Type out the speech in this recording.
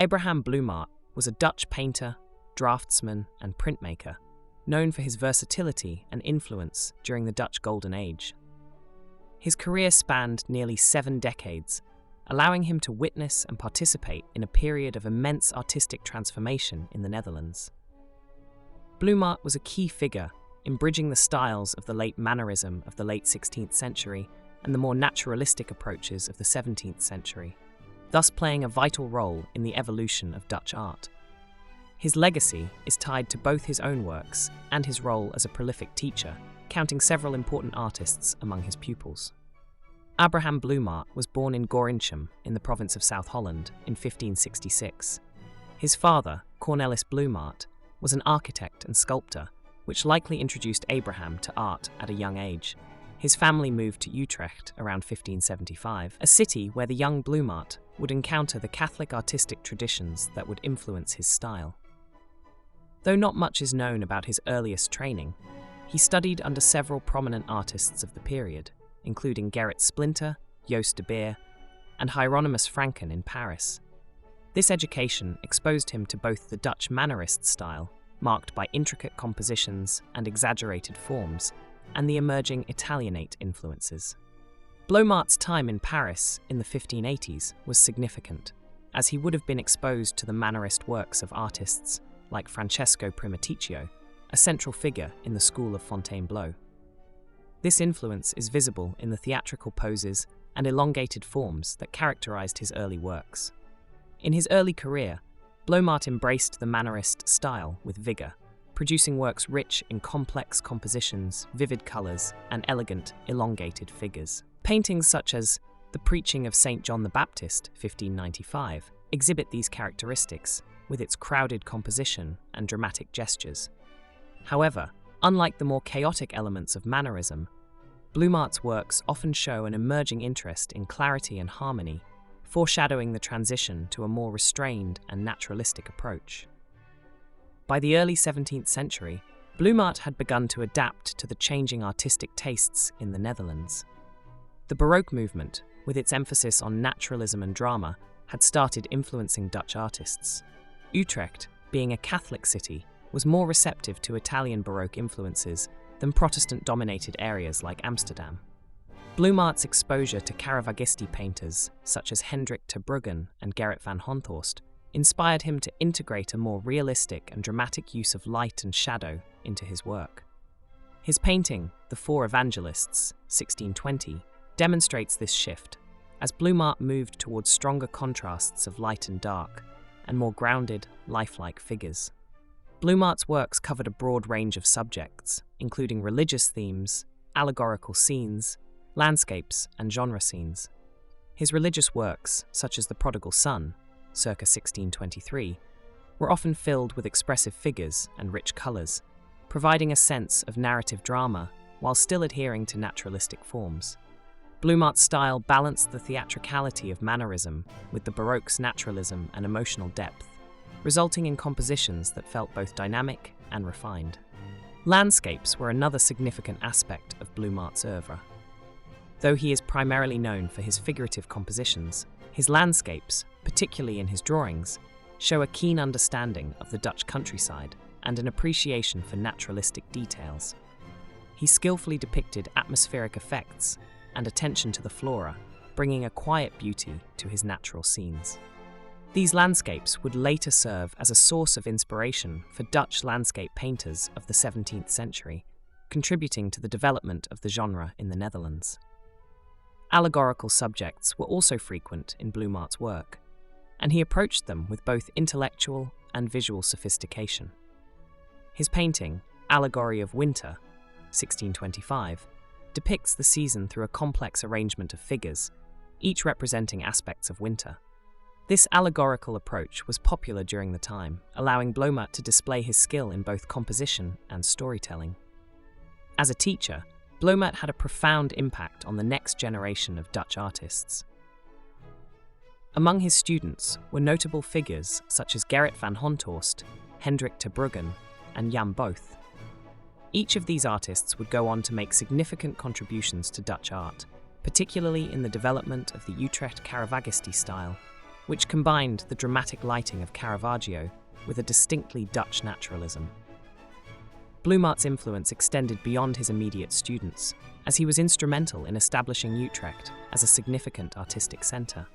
Abraham Bloemaert was a Dutch painter, draftsman, and printmaker, known for his versatility and influence during the Dutch Golden Age. His career spanned nearly 7 decades, allowing him to witness and participate in a period of immense artistic transformation in the Netherlands. Bloemaert was a key figure in bridging the styles of the late Mannerism of the late 16th century and the more naturalistic approaches of the 17th century, thus playing a vital role in the evolution of Dutch art. His legacy is tied to both his own works and his role as a prolific teacher, counting several important artists among his pupils. Abraham Bloemaert was born in Gorinchem in the province of South Holland in 1566. His father, Cornelis Bloemaert, was an architect and sculptor, which likely introduced Abraham to art at a young age. His family moved to Utrecht around 1575, a city where the young Bloemaert would encounter the Catholic artistic traditions that would influence his style. Though not much is known about his earliest training, he studied under several prominent artists of the period, including Gerrit Splinter, Joost de Beer, and Hieronymus Franken in Paris. This education exposed him to both the Dutch Mannerist style, marked by intricate compositions and exaggerated forms, and the emerging Italianate influences. Bloemaert's time in Paris in the 1580s was significant, as he would have been exposed to the Mannerist works of artists like Francesco Primaticcio, a central figure in the school of Fontainebleau. This influence is visible in the theatrical poses and elongated forms that characterized his early works. In his early career, Bloemaert embraced the Mannerist style with vigor, producing works rich in complex compositions, vivid colors, and elegant, elongated figures. Paintings such as The Preaching of St. John the Baptist, 1595, exhibit these characteristics, with its crowded composition and dramatic gestures. However, unlike the more chaotic elements of Mannerism, Bloemaert's works often show an emerging interest in clarity and harmony, foreshadowing the transition to a more restrained and naturalistic approach. By the early 17th century, Bloemaert had begun to adapt to the changing artistic tastes in the Netherlands. The Baroque movement, with its emphasis on naturalism and drama, had started influencing Dutch artists. Utrecht, being a Catholic city, was more receptive to Italian Baroque influences than Protestant-dominated areas like Amsterdam. Bloemaert's exposure to Caravaggisti painters such as Hendrick to Brugghen and Gerrit van Honthorst inspired him to integrate a more realistic and dramatic use of light and shadow into his work. His painting, The Four Evangelists, 1620, demonstrates this shift, as Bloemaert moved towards stronger contrasts of light and dark, and more grounded, lifelike figures. Bloemaert's works covered a broad range of subjects, including religious themes, allegorical scenes, landscapes, and genre scenes. His religious works, such as The Prodigal Son, circa 1623, were often filled with expressive figures and rich colours, providing a sense of narrative drama while still adhering to naturalistic forms. Bloemaert's style balanced the theatricality of Mannerism with the Baroque's naturalism and emotional depth, resulting in compositions that felt both dynamic and refined. Landscapes were another significant aspect of Bloemaert's oeuvre. Though he is primarily known for his figurative compositions, his landscapes, particularly in his drawings, show a keen understanding of the Dutch countryside and an appreciation for naturalistic details. He skillfully depicted atmospheric effects and attention to the flora, bringing a quiet beauty to his natural scenes. These landscapes would later serve as a source of inspiration for Dutch landscape painters of the 17th century, contributing to the development of the genre in the Netherlands. Allegorical subjects were also frequent in Bloemaert's work, and he approached them with both intellectual and visual sophistication. His painting, Allegory of Winter, 1625, depicts the season through a complex arrangement of figures, each representing aspects of winter. This allegorical approach was popular during the time, allowing Bloemaert to display his skill in both composition and storytelling. As a teacher, Bloemaert had a profound impact on the next generation of Dutch artists. Among his students were notable figures such as Gerrit van Honthorst, Hendrick to Brugghen, and Jan Both. Each of these artists would go on to make significant contributions to Dutch art, particularly in the development of the Utrecht Caravaggisti style, which combined the dramatic lighting of Caravaggio with a distinctly Dutch naturalism. Bloemaert's influence extended beyond his immediate students, as he was instrumental in establishing Utrecht as a significant artistic centre.